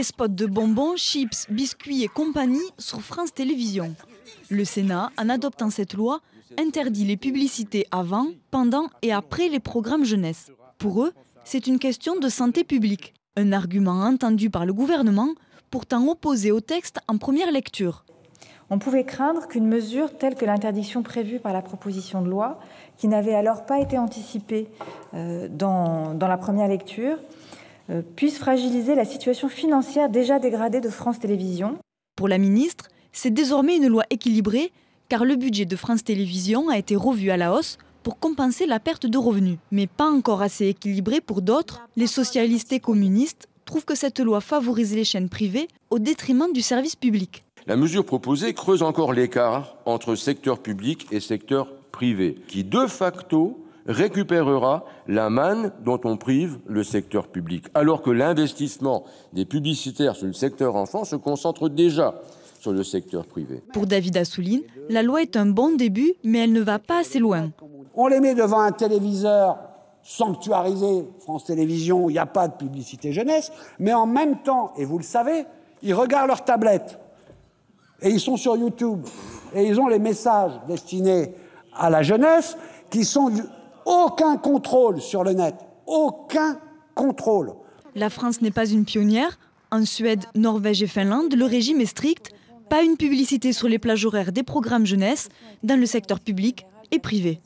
les spots de bonbons, chips, biscuits et compagnie sur France Télévisions. Le Sénat, en adoptant cette loi, interdit les publicités avant, pendant et après les programmes jeunesse. Pour eux, c'est une question de santé publique. Un argument entendu par le gouvernement, pourtant opposé au texte en première lecture. On pouvait craindre qu'une mesure telle que l'interdiction prévue par la proposition de loi, qui n'avait alors pas été anticipée dans la première lecture, puisse fragiliser la situation financière déjà dégradée de France Télévisions. Pour la ministre, c'est désormais une loi équilibrée, car le budget de France Télévisions a été revu à la hausse pour compenser la perte de revenus. Mais pas encore assez équilibré pour d'autres. Les socialistes et communistes trouvent que cette loi favorise les chaînes privées au détriment du service public. La mesure proposée creuse encore l'écart entre secteur public et secteur privé, qui de facto récupérera la manne dont on prive le secteur public, alors que l'investissement des publicitaires sur le secteur enfant se concentre déjà sur le secteur privé. Pour David Assouline, la loi est un bon début, mais elle ne va pas assez loin. On les met devant un téléviseur sanctuarisé, France Télévisions, il n'y a pas de publicité jeunesse, mais en même temps, et vous le savez, ils regardent leur tablette, et ils sont sur YouTube, et ils ont les messages destinés à la jeunesse qui sont aucun contrôle sur le net, aucun contrôle. La France n'est pas une pionnière. En Suède, Norvège et Finlande, le régime est strict. Pas une publicité sur les plages horaires des programmes jeunesse dans le secteur public et privé.